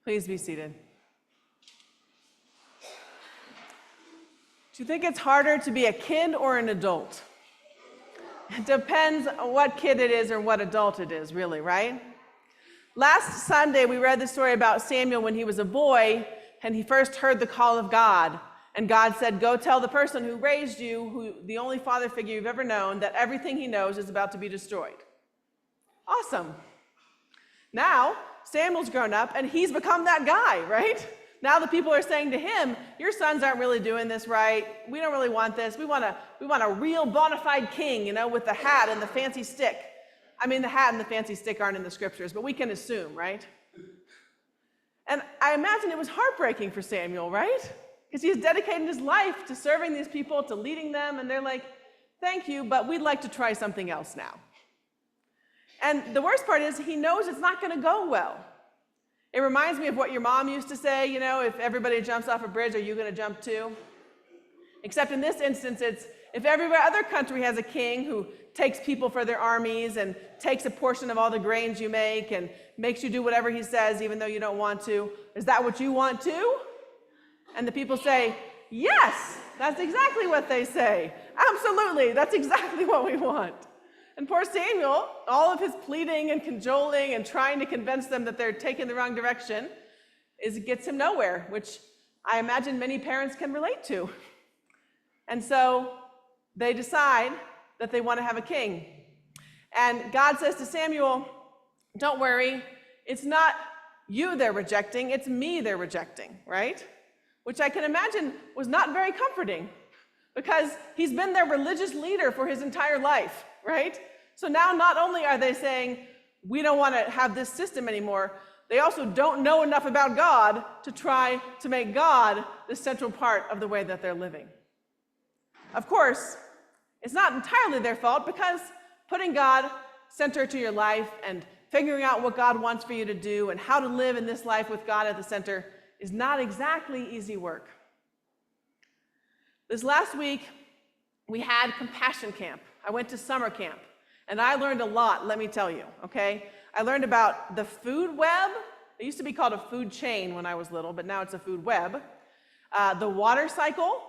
Please be seated. Do you think it's harder to be a kid or an adult? It depends on what kid it is or what adult it is, really, right? Last Sunday, we read the story about Samuel when he was a boy, and he first heard the call of God. And God said, go tell the person who raised you, the only father figure you've ever known, that everything he knows is about to be destroyed. Awesome. Now, Samuel's grown up, and he's become that guy, right? Now the people are saying to him, your sons aren't really doing this right. We don't really want this. We want a real bona fide king, with the hat and the fancy stick. I mean, the hat and the fancy stick aren't in the scriptures, but we can assume, right? And I imagine it was heartbreaking for Samuel, right? Because he's dedicated his life to serving these people, to leading them, and they're like, thank you, but we'd like to try something else now. And the worst part is he knows it's not going to go well. It reminds me of what your mom used to say, if everybody jumps off a bridge, are you going to jump too? Except in this instance, it's if every other country has a king who takes people for their armies and takes a portion of all the grains you make and makes you do whatever he says even though you don't want to, is that what you want too? And the people say, yes, that's exactly what they say. Absolutely, that's exactly what we want. And poor Samuel, all of his pleading and cajoling and trying to convince them that they're taking the wrong direction gets him nowhere, which I imagine many parents can relate to. And so they decide that they want to have a king. And God says to Samuel, don't worry, it's not you they're rejecting, it's me they're rejecting, right? Which I can imagine was not very comforting because he's been their religious leader for his entire life, right? So now not only are they saying, we don't want to have this system anymore, they also don't know enough about God to try to make God the central part of the way that they're living. Of course, it's not entirely their fault because putting God center to your life and figuring out what God wants for you to do and how to live in this life with God at the center is not exactly easy work. This last week, we had compassion camp. I went to summer camp, and I learned a lot, let me tell you, okay? I learned about the food web. It used to be called a food chain when I was little, but now it's a food web. The water cycle.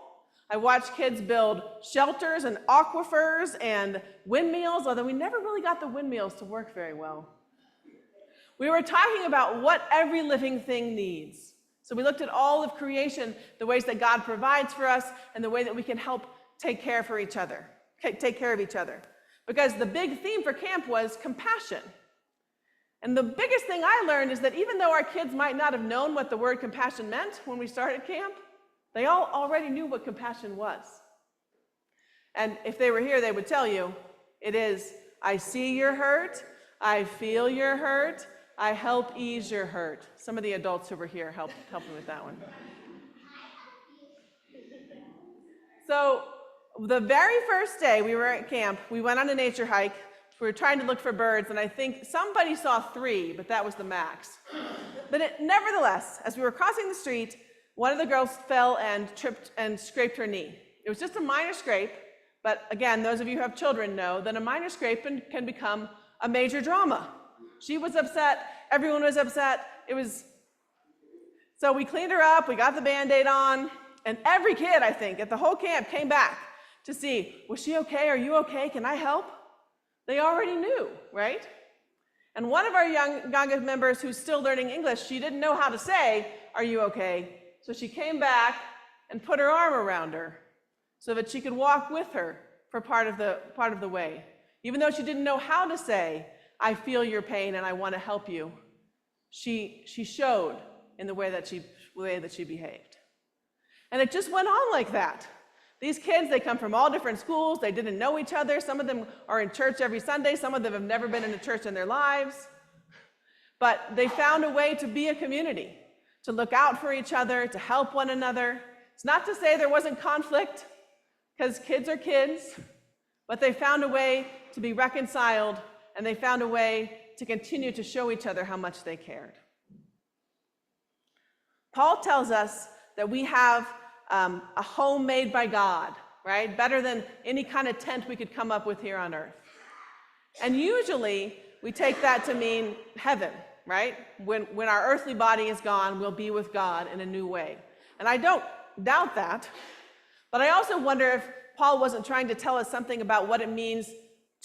I watched kids build shelters and aquifers and windmills, although we never really got the windmills to work very well. We were talking about what every living thing needs. So we looked at all of creation, the ways that God provides for us, and the way that we can help take care of each other. Because the big theme for camp was compassion. And the biggest thing I learned is that even though our kids might not have known what the word compassion meant when we started camp, they all already knew what compassion was. And if they were here, they would tell you, it is, I see your hurt, I feel your hurt, I help ease your hurt. Some of the adults who were here helped me with that one. So the very first day we were at camp, we went on a nature hike. We were trying to look for birds, and I think somebody saw 3, but that was the max. But nevertheless, as we were crossing the street, one of the girls fell and tripped and scraped her knee. It was just a minor scrape, but again, those of you who have children know that a minor scrape can become a major drama. She was upset, everyone was upset. So we cleaned her up, we got the Band-Aid on, and every kid, I think, at the whole camp came back to see, was she okay? Are you okay? Can I help? They already knew, right? And one of our youngest members who's still learning English, she didn't know how to say, are you okay? So she came back and put her arm around her so that she could walk with her for part of the way. Even though she didn't know how to say, I feel your pain and I want to help you, she showed in the way that she behaved. And it just went on like that. These kids, they come from all different schools. They didn't know each other. Some of them are in church every Sunday. Some of them have never been in a church in their lives. But they found a way to be a community, to look out for each other, to help one another. It's not to say there wasn't conflict, because kids are kids, but they found a way to be reconciled, and they found a way to continue to show each other how much they cared. Paul tells us that we have a home made by God, right? Better than any kind of tent we could come up with here on earth. And usually we take that to mean heaven, right? When our earthly body is gone, we'll be with God in a new way. And I don't doubt that, but I also wonder if Paul wasn't trying to tell us something about what it means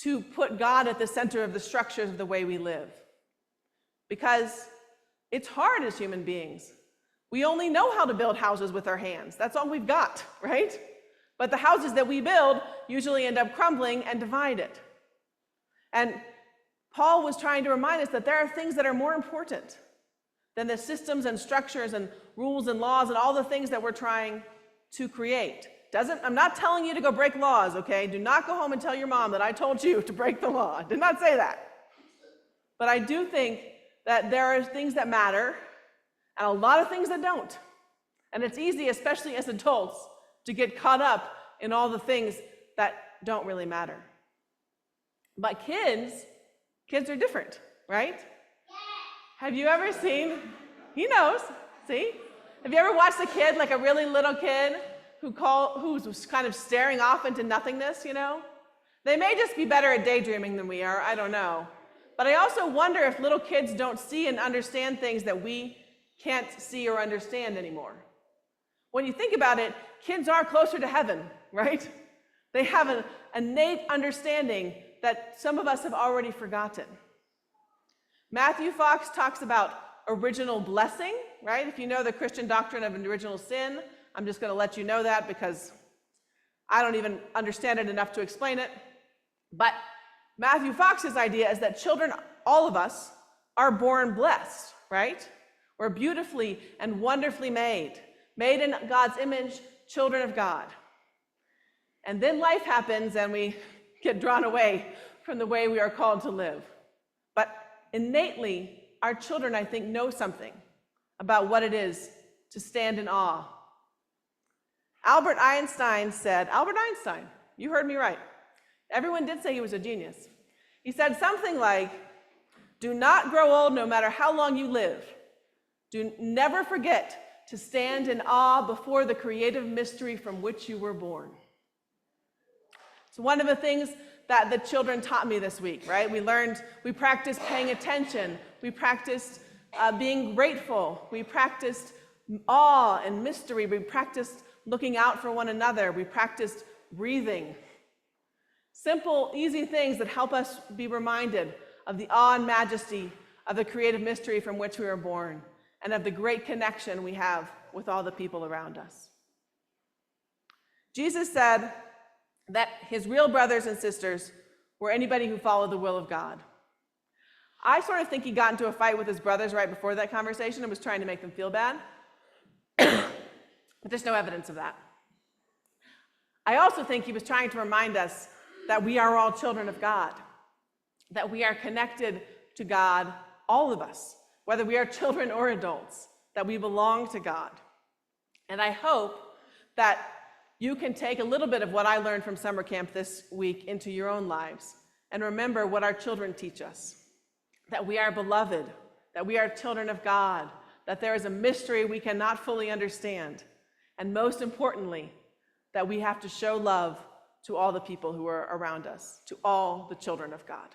to put God at the center of the structures of the way we live. Because it's hard as human beings. We only know how to build houses with our hands. That's all we've got, right? But the houses that we build usually end up crumbling and divided. And Paul was trying to remind us that there are things that are more important than the systems and structures and rules and laws and all the things that we're trying to create. I'm not telling you to go break laws, okay? Do not go home and tell your mom that I told you to break the law. I did not say that. But I do think that there are things that matter and a lot of things that don't. And it's easy, especially as adults, to get caught up in all the things that don't really matter. But kids are different, right? Have you ever seen, he knows, see? Have you ever watched a kid, like a really little kid, who's kind of staring off into nothingness, you know? They may just be better at daydreaming than we are, I don't know. But I also wonder if little kids don't see and understand things that we can't see or understand anymore. When you think about it, kids are closer to heaven, right? They have an innate understanding that some of us have already forgotten. Matthew Fox talks about original blessing, right? If you know the Christian doctrine of original sin, I'm just going to let you know that because I don't even understand it enough to explain it. But Matthew Fox's idea is that children, all of us, are born blessed, right? We're beautifully and wonderfully made in God's image, children of God. And then life happens and we get drawn away from the way we are called to live. But innately, our children, I think, know something about what it is to stand in awe. Albert Einstein, you heard me right. Everyone did say he was a genius. He said something like, "Do not grow old no matter how long you live. Never forget to stand in awe before the creative mystery from which you were born." So one of the things that the children taught me this week, right? We practiced paying attention. We practiced being grateful. We practiced awe and mystery. We practiced looking out for one another. We practiced breathing. Simple, easy things that help us be reminded of the awe and majesty of the creative mystery from which we were born and of the great connection we have with all the people around us. Jesus said that his real brothers and sisters were anybody who followed the will of God. I sort of think he got into a fight with his brothers right before that conversation and was trying to make them feel bad. But there's no evidence of that. I also think he was trying to remind us that we are all children of God, that we are connected to God, all of us, whether we are children or adults, that we belong to God. And I hope that you can take a little bit of what I learned from summer camp this week into your own lives and remember what our children teach us, that we are beloved, that we are children of God, that there is a mystery we cannot fully understand, and most importantly, that we have to show love to all the people who are around us, to all the children of God.